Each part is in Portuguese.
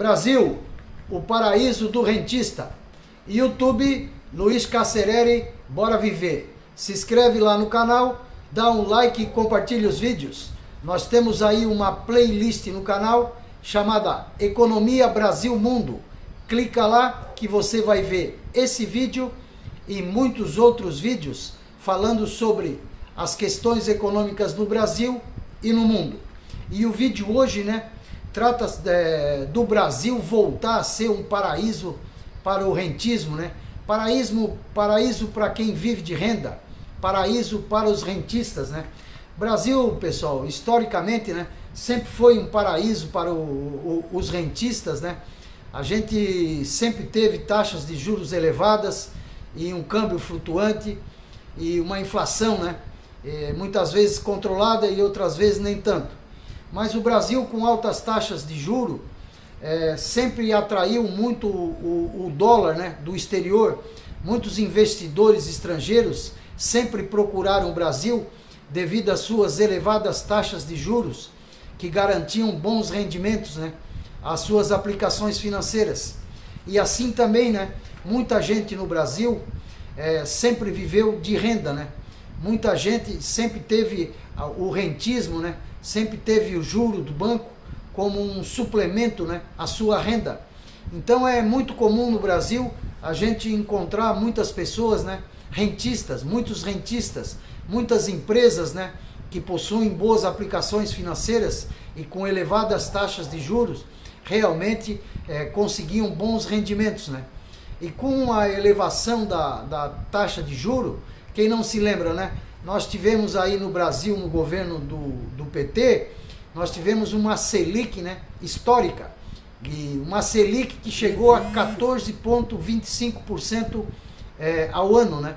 Brasil, o paraíso do rentista. YouTube, Luiz Cacerere, bora viver. Se inscreve lá no canal, dá um like e compartilha os vídeos. Nós temos aí uma playlist no canal chamada Economia Brasil Mundo. Clica lá que você vai ver esse vídeo e muitos outros vídeos falando sobre as questões econômicas no Brasil e no mundo. E o vídeo hoje, trata do Brasil voltar a ser um paraíso para o rentismo, Paraíso para quem vive de renda, paraíso para os rentistas, Brasil, pessoal, historicamente, sempre foi um paraíso para os rentistas, A gente sempre teve taxas de juros elevadas e um câmbio flutuante e uma inflação, muitas vezes controlada e outras vezes nem tanto. Mas o Brasil, com altas taxas de juro, sempre atraiu muito o dólar, do exterior. Muitos investidores estrangeiros sempre procuraram o Brasil devido às suas elevadas taxas de juros, que garantiam bons rendimentos, às suas aplicações financeiras. E assim também, muita gente no Brasil sempre viveu de renda, Muita gente sempre teve o rentismo, sempre teve o juro do banco como um suplemento, à sua renda. Então é muito comum no Brasil a gente encontrar muitas pessoas, rentistas, muitas empresas, que possuem boas aplicações financeiras e com elevadas taxas de juros, realmente conseguiam bons rendimentos, E com a elevação da taxa de juro, quem não se lembra, nós tivemos aí no Brasil, no governo do PT, nós tivemos uma Selic, histórica, e uma Selic que chegou a 14,25% ao ano,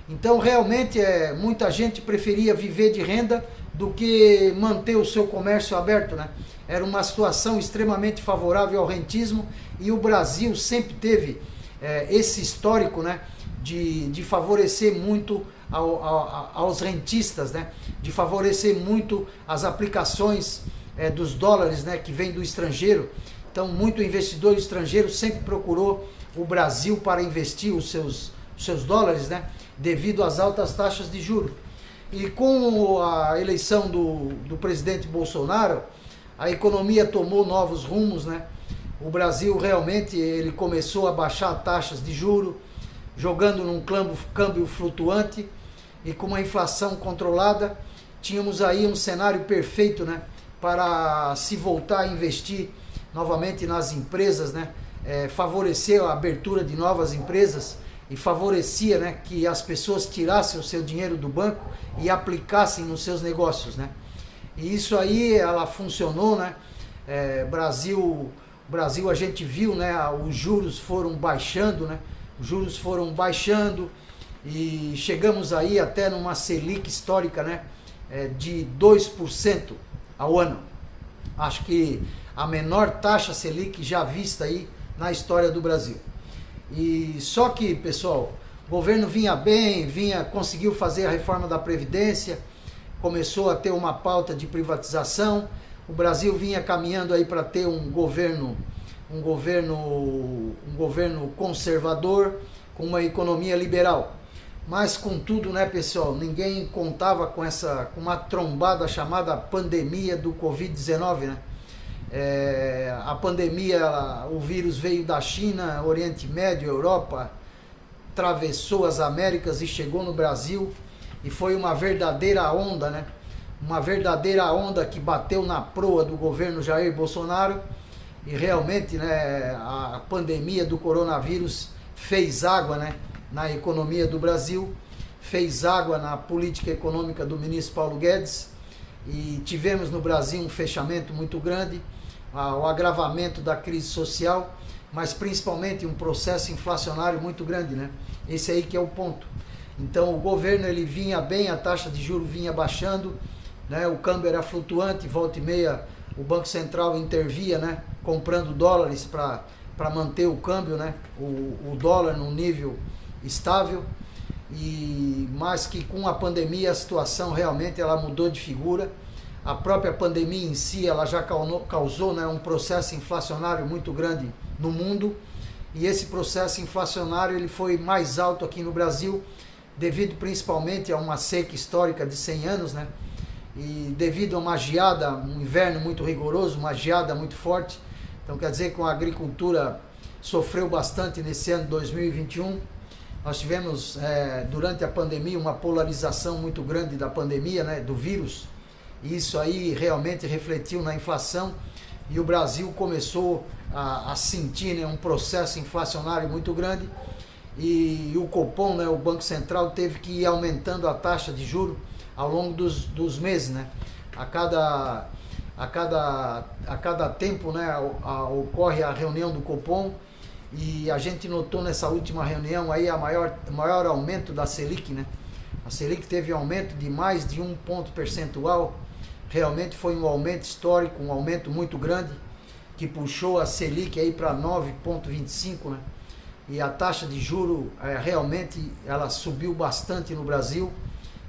Então realmente muita gente preferia viver de renda do que manter o seu comércio aberto, Era uma situação extremamente favorável ao rentismo e o Brasil sempre teve esse histórico, de favorecer muito aos rentistas, de favorecer muito as aplicações dos dólares, que vem do estrangeiro. Então, muito investidor estrangeiro sempre procurou o Brasil para investir os seus dólares, devido às altas taxas de juros. E com a eleição do presidente Bolsonaro, a economia tomou novos rumos, O Brasil realmente ele começou a baixar taxas de juros, jogando num câmbio flutuante e com uma inflação controlada. Tínhamos aí um cenário perfeito, para se voltar a investir novamente nas empresas, favorecer a abertura de novas empresas e favorecia, que as pessoas tirassem o seu dinheiro do banco e aplicassem nos seus negócios, E isso aí, ela funcionou, Brasil a gente viu, os juros foram baixando, Os juros foram baixando e chegamos aí até numa Selic histórica, de 2% ao ano. Acho que a menor taxa Selic já vista aí na história do Brasil. E só que, pessoal, o governo vinha bem, conseguiu fazer a reforma da Previdência, começou a ter uma pauta de privatização. O Brasil vinha caminhando aí para ter um governo conservador, com uma economia liberal. Mas contudo, pessoal, ninguém contava com uma trombada chamada pandemia do Covid-19, A pandemia, o vírus veio da China, Oriente Médio, Europa, atravessou as Américas e chegou no Brasil e foi uma verdadeira onda, Uma verdadeira onda que bateu na proa do governo Jair Bolsonaro. E realmente, a pandemia do coronavírus fez água, na economia do Brasil, fez água na política econômica do ministro Paulo Guedes, e tivemos no Brasil um fechamento muito grande, o agravamento da crise social, mas principalmente um processo inflacionário muito grande, Esse aí que é o ponto. Então o governo ele vinha bem, a taxa de juros vinha baixando, o câmbio era flutuante, volta e meia o Banco Central intervia, comprando dólares para manter o câmbio, o dólar num nível estável, mas que com a pandemia a situação realmente ela mudou de figura. a própria pandemia em si, ela já causou, né, um processo inflacionário muito grande no mundo, e esse processo inflacionário ele foi mais alto aqui no Brasil, devido principalmente a uma seca histórica de 100 anos, né, e devido a uma geada, um inverno muito rigoroso, uma geada muito forte. Então quer dizer que a agricultura sofreu bastante nesse ano 2021. Nós tivemos durante a pandemia uma polarização muito grande da pandemia, né, do vírus, e isso aí realmente refletiu na inflação, e o Brasil começou a sentir, né, um processo inflacionário muito grande, e o Copom, né, o Banco Central, teve que ir aumentando a taxa de juros ao longo dos meses, né? A cada tempo, né, ocorre a reunião do Copom, e a gente notou nessa última reunião aí o maior aumento da Selic, né? A Selic teve um aumento de mais de 1 ponto percentual. Realmente foi um aumento histórico, um aumento muito grande, que puxou a Selic aí para 9,25, né? E a taxa de juro realmente ela subiu bastante no Brasil,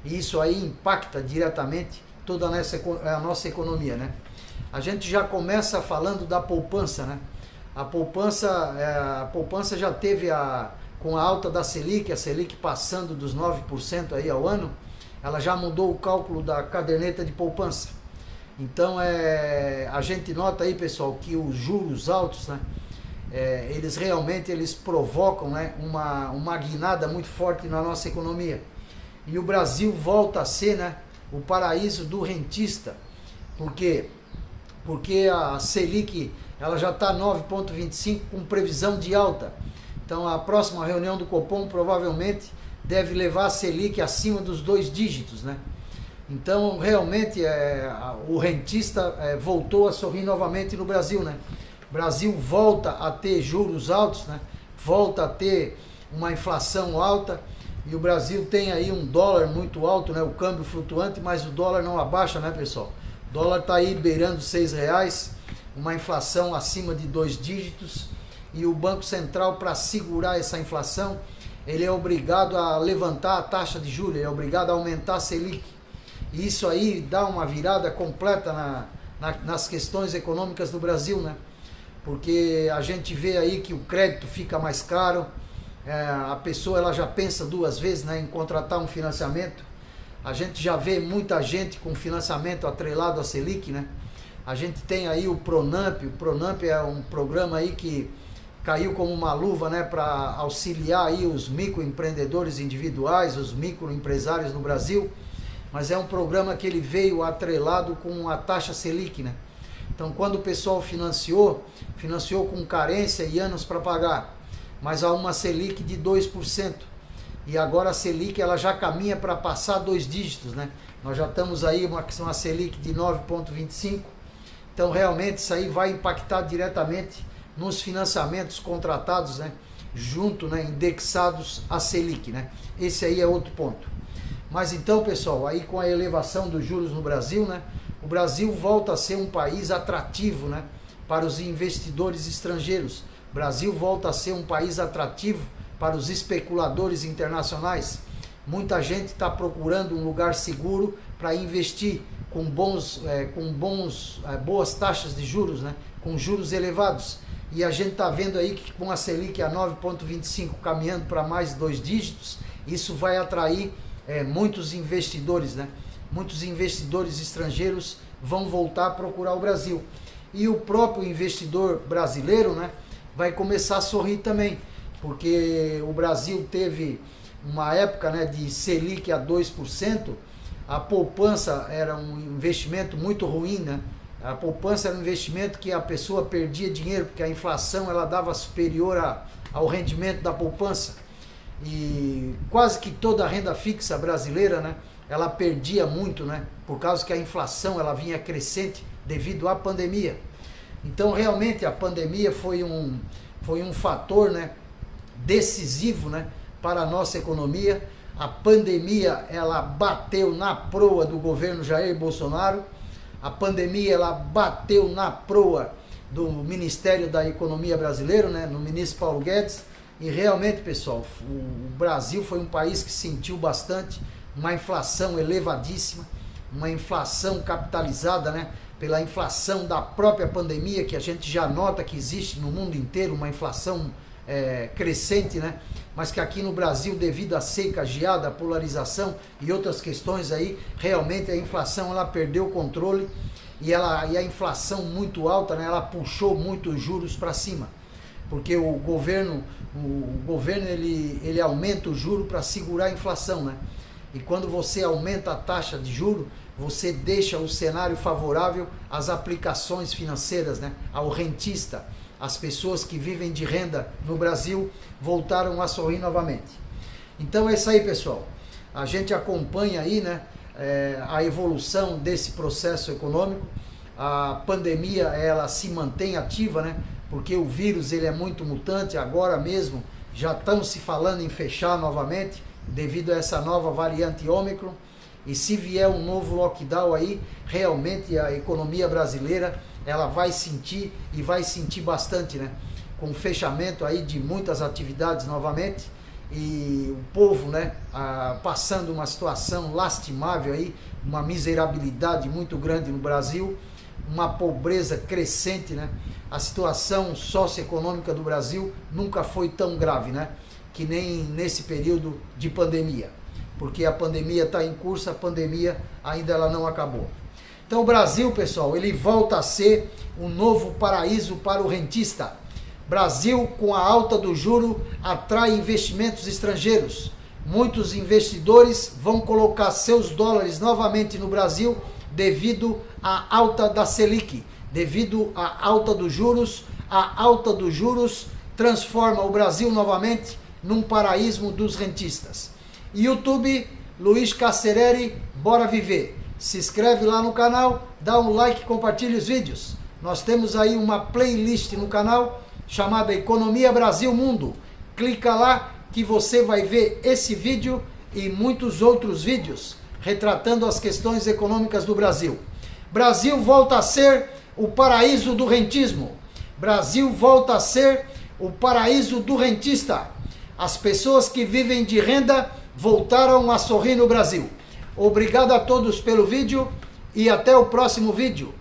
e isso aí impacta diretamente toda a nossa economia, né? A gente já começa falando da poupança, né? A poupança já teve com a alta da Selic, a Selic passando dos 9% aí ao ano, ela já mudou o cálculo da caderneta de poupança. Então a gente nota aí, pessoal, que os juros altos, né, eles realmente provocam, né, uma guinada muito forte na nossa economia. E o Brasil volta a ser, né, o paraíso do rentista. Por quê? Porque a Selic ela já está 9,25 com previsão de alta. Então a próxima reunião do Copom provavelmente deve levar a Selic acima dos 2 dígitos, né? Então realmente o rentista voltou a sorrir novamente no Brasil, né? O Brasil volta a ter juros altos, né? Volta a ter uma inflação alta, e o Brasil tem aí um dólar muito alto, né? O câmbio flutuante, mas o dólar não abaixa, né, pessoal? O dólar está aí beirando R$6, uma inflação acima de 2 dígitos, e o Banco Central, para segurar essa inflação, ele é obrigado a levantar a taxa de juros, ele é obrigado a aumentar a Selic. E isso aí dá uma virada completa nas questões econômicas do Brasil, né? Porque a gente vê aí que o crédito fica mais caro, a pessoa ela já pensa 2 vezes, né, em contratar um financiamento. A gente já vê muita gente com financiamento atrelado à Selic, né? A gente tem aí o Pronamp é um programa aí que caiu como uma luva, né, para auxiliar aí os microempreendedores individuais, os microempresários no Brasil, mas é um programa que ele veio atrelado com a taxa Selic, né? Então quando o pessoal financiou com carência e anos para pagar, mas há uma Selic de 2%, e agora a Selic ela já caminha para passar 2 dígitos, né? Nós já estamos aí uma Selic de 9,25, então realmente isso aí vai impactar diretamente nos financiamentos contratados, né, junto, né, indexados à Selic, né? Esse aí é outro ponto. Mas então, pessoal, aí com a elevação dos juros no Brasil, né, o Brasil volta a ser um país atrativo, né, para os investidores estrangeiros. O Brasil volta a ser um país atrativo para os especuladores internacionais. Muita gente está procurando um lugar seguro para investir com boas taxas de juros, né, com juros elevados. E a gente está vendo aí que com a Selic a 9,25 caminhando para mais 2 dígitos, isso vai atrair muitos investidores, né? Muitos investidores estrangeiros vão voltar a procurar o Brasil. E o próprio investidor brasileiro, né, vai começar a sorrir também, porque o Brasil teve uma época, né, de Selic a 2%, a poupança era um investimento muito ruim, né? A poupança era um investimento que a pessoa perdia dinheiro, porque a inflação ela dava superior ao rendimento da poupança. E quase que toda a renda fixa brasileira, né, ela perdia muito, né, por causa que a inflação ela vinha crescente devido à pandemia. Então realmente a pandemia foi um fator, né, decisivo, né, para a nossa economia. A pandemia ela bateu na proa do governo Jair Bolsonaro. A pandemia ela bateu na proa do Ministério da Economia brasileiro, né, no ministro Paulo Guedes. E realmente, pessoal, o Brasil foi um país que sentiu bastante, uma inflação elevadíssima, uma inflação capitalizada, né? Pela inflação da própria pandemia, que a gente já nota que existe no mundo inteiro, uma inflação crescente, né? Mas que aqui no Brasil, devido à seca, geada, polarização e outras questões aí, realmente a inflação ela perdeu o controle e a inflação muito alta, né? Ela puxou muito os juros para cima, porque o governo ele aumenta o juro para segurar a inflação, né? E quando você aumenta a taxa de juro, você deixa o cenário favorável às aplicações financeiras, né? Ao rentista. As pessoas que vivem de renda no Brasil voltaram a sorrir novamente. Então é isso aí, pessoal. A gente acompanha aí, né, a evolução desse processo econômico. A pandemia ela se mantém ativa, né? Porque o vírus ele é muito mutante. Agora mesmo já estão se falando em fechar novamente devido a essa nova variante Ômicron. E se vier um novo lockdown aí, realmente a economia brasileira ela vai sentir e vai sentir bastante, né? Com o fechamento aí de muitas atividades novamente e o povo, né, passando uma situação lastimável aí, uma miserabilidade muito grande no Brasil, uma pobreza crescente, né? A situação socioeconômica do Brasil nunca foi tão grave, né? Que nem nesse período de pandemia, porque a pandemia está em curso, a pandemia ainda ela não acabou. Então o Brasil, pessoal, ele volta a ser um novo paraíso para o rentista. Brasil, com a alta do juro, atrai investimentos estrangeiros. Muitos investidores vão colocar seus dólares novamente no Brasil devido à alta da Selic, devido à alta dos juros. A alta dos juros transforma o Brasil novamente num paraíso dos rentistas. YouTube, Luiz Casereri, bora viver. Se inscreve lá no canal, dá um like, compartilha os vídeos. Nós temos aí uma playlist no canal chamada Economia Brasil Mundo. Clica lá que você vai ver esse vídeo e muitos outros vídeos retratando as questões econômicas do Brasil. Brasil volta a ser o paraíso do rentismo. Brasil volta a ser o paraíso do rentista. As pessoas que vivem de renda voltaram a sorrir no Brasil. Obrigado a todos pelo vídeo e até o próximo vídeo.